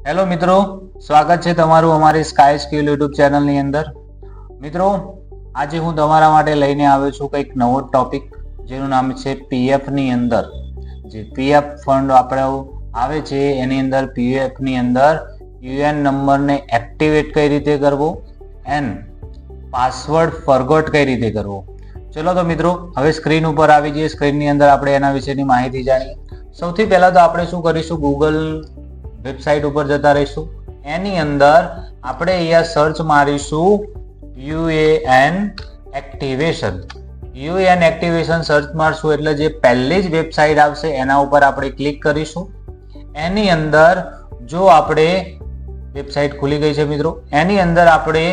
Hello મિત્રો, સ્વાગત છે તમારું અમારી સ્કાય સ્કિલ યુટ્યુબ ચેનલની અંદર. મિત્રો, આજે હું તમારા માટે લઈને આવ્યો છું કંઈક નવો ટોપિક, જેનું નામ છે પીએફ ની અંદર જે પીએફ ફંડ આપણો આવે છે એની અંદર પીએફ ની અંદર યુએન નંબરને એક્ટિવેટ કઈ રીતે કરવો એન્ડ પાસવર્ડ ફોરગોટ કઈ રીતે કરવો. ચલો તો મિત્રો, હવે સ્ક્રીન ઉપર આવી જઈએ. સ્ક્રીનની અંદર આપણે એના વિશેની માહિતી જાણીએ. સૌથી પહેલા તો આપણે શું કરીશું, ગૂગલ વેબસાઇટ ઉપર જતા રહીશું. એની અંદર આપણે અહીંયા સર્ચ મારીશું UAN activation. UAN activation search મારશું એટલે જે પહેલી જ વેબસાઇટ આવશે એના ઉપર આપણે ક્લિક કરીશું. એની અંદર જો આપણે વેબસાઇટ ખુલી ગઈ છે મિત્રો. એની અંદર આપણે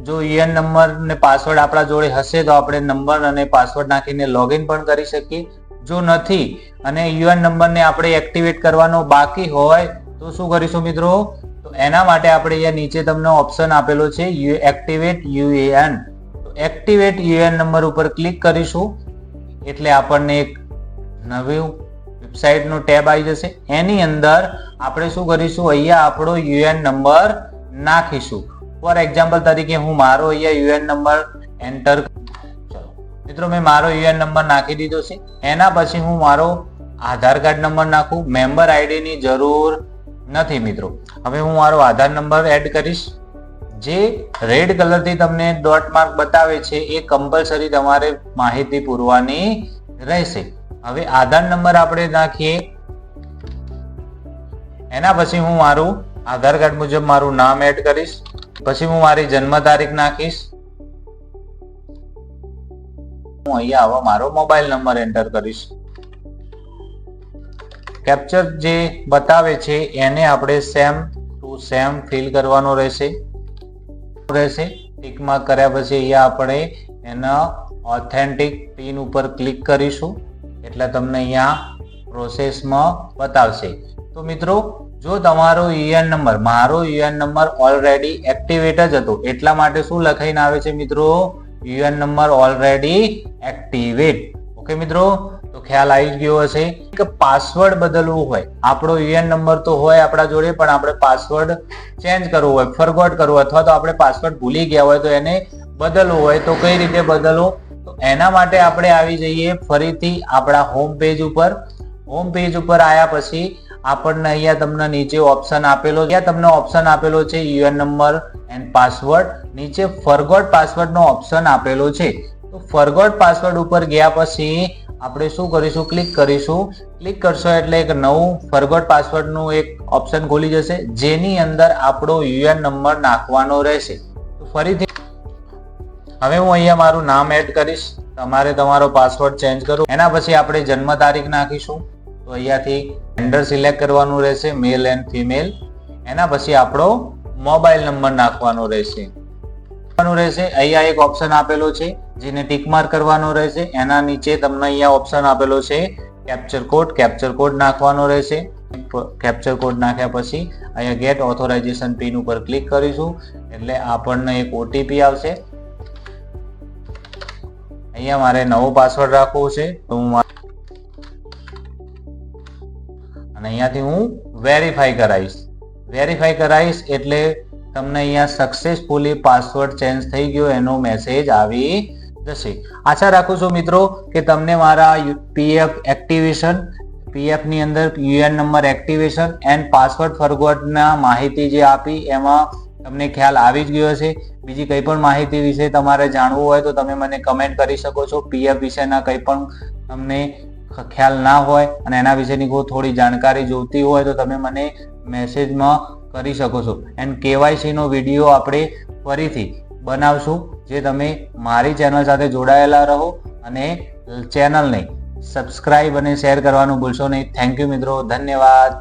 જો યુએન નંબર ને પાસવર્ડ આપણા જોડે હશે તો આપણે નંબર અને પાસવર્ડ નાખીને લોગિન પણ કરી શકીએ. જો નથી અને યુએન નંબરને આપણે એક્ટિવેટ કરવાનો બાકી હોય તો શું કરીશું મિત્રો, તો એના માટે આપણે અહીંયા નીચે તમને ઓપ્શન આપેલો છે એક્ટિવેટ યુએએન. તો એક્ટિવેટ યુએએન નંબર ઉપર ક્લિક કરીશું એટલે આપણને એક નવી વેબસાઇટનો ટેબ આવી જશે. એની અંદર આપણે શું કરીશું, અહીંયા આપણો યુએએન નંબર નાખીશું. ફોર એક્ઝામ્પલ તરીકે હું મારો અહીંયા યુએએન નંબર એન્ટર. ચલો મિત્રો, મેં મારો યુએએન નંબર નાખી દીધો છે. એના પછી હું મારો આધાર કાર્ડ નંબર નાખું. મેમ્બર આઈડી ની જરૂર નથી મિત્રો. હવે હું મારો આધાર નંબર એડ કરીશ. જે રેડ કલરથી તમને ડોટ માર્ક બતાવે છે એ કમ્પલસરી તમારે માહિતી પૂરવાની રહેશે. હવે આધાર નંબર આપણે નાખીએ. એના પછી હું મારું આધાર કાર્ડ મુજબ મારું નામ એડ કરીશ. પછી હું મારી જન્મ તારીખ નાખીશ. હું અહીંયા હવે મારો મોબાઈલ નંબર એન્ટર કરીશ. કેપ્ચર જે બતાવે છે એને આપણે સેમ ટુ સેમ ફિલ કરવાનો રહેશે. ટિક માર્ક કર્યા પછી અહીંયા આપણે એના ઓથેન્ટિક પિન ઉપર ક્લિક કરીશું એટલે તમને અહીંયા પ્રોસેસમાં બતાવશે. તો મિત્રો, જો તમારો યુએએન નંબર, મારો યુએએન નંબર ઓલરેડી એક્ટિવેટ જ હતો એટલા માટે શું લખાઈને આવે છે મિત્રો, UAN number already activate. Okay મિત્રો, તો ખ્યાલ આવી ગયો હશે કે પાસવર્ડ બદલવું હોય, આપણો યુએએન નંબર તો હોય આપણા જોડે પણ આપણે પાસવર્ડ ચેન્જ કરવો હોય, ફોરગોટ કરવો અથવા તો આપણે પાસવર્ડ ભૂલી ગયા હોય તો એને બદલવું હોય તો કઈ રીતે બદલવો, તો એના માટે આપણે આવી જઈએ ફરીથી આપણા હોમ પેજ ઉપર. હોમ પેજ ઉપર આવ્યા પછી આપણને અહીંયા તમને નીચે ઓપ્શન આપેલો, અહીંયા તમને ઓપ્શન આપેલો છે યુએએન નંબર એન્ડ પાસવર્ડ. નીચે ફોરગોટ પાસવર્ડ નો ઓપ્શન આપેલો છે. તો ફોરગોટ પાસવર્ડ ઉપર ગયા પછી આપણે શું કરીશું, ક્લિક કરીશું. ક્લિક કરશો એટલે એક નવું ફોરગોટ પાસવર્ડ નું એક ઓપ્શન ખોલી જશે જેની અંદર આપણો યુએએન નંબર નાખવાનો રહેશે. તો ફરીથી હવે હું અહીંયા મારું નામ એડ કરીશ. તમારે તમારો પાસવર્ડ ચેન્જ કરો. એના પછી આપણે જન્મ તારીખ નાખીશું. તો અહીંયાથી જેન્ડર સિલેક્ટ કરવાનું રહેશે, મેલ એન્ડ ફિમેલ. એના પછી આપણો મોબાઈલ નંબર નાખવાનો રહેશે. અહીંયા એક ઓપ્શન આપેલો છે જેને ટિક માર્ક કરવાનો રહેશે. એના નીચે તમને અહીંયા ઓપ્શન આપેલો છે કેપ્ચર કોડ. કેપ્ચર કોડ નાખવાનો રહેશે. કેપ્ચર કોડ નાખ્યા પછી અહીંયા ગેટ ઓથોરાઇઝેશન પિન ઉપર ક્લિક કરીશું એટલે આપણને એક ઓટીપી આવશે. અહીંયા મારે નવો પાસવર્ડ રાખવો છે તો હું અને અહીંયાથી હું વેરીફાઈ કરાવીશ એટલે તમને અહીંયા સક્સેસફુલી પાસવર્ડ ચેન્જ થઈ ગયો એનો મેસેજ આવી જશે. આશા રાખું છું મિત્રો કે તમને મારા પીએફ એક્ટિવેશન, પીએફ ની અંદર UAN number activation and password ફોરગોટના માહિતી જે આપી એમાં તમને ખ્યાલ આવી જ ગયો હશે. બીજી કંઈ પણ માહિતી વિશે તમારે જાણવું હોય તો તમે મને કમેન્ટ કરી શકો છો. પીએફ વિશેના કંઈ પણ તમને ખ્યાલ ના હોય અને એના વિશેની કોઈ થોડી જાણકારી જોઈતી હોય તો તમે મને મેસેજમાં કરી શકો છો. એન્ડ કેવાયસી નો વિડીયો આપણે ફરીથી બનાવશું જે તમે મારી ચેનલ સાથે જોડાયેલા રહો અને ચેનલને સબસ્ક્રાઇબ અને શેર કરવાનું ભૂલશો નહીં. થેન્ક યુ મિત્રો, ધન્યવાદ.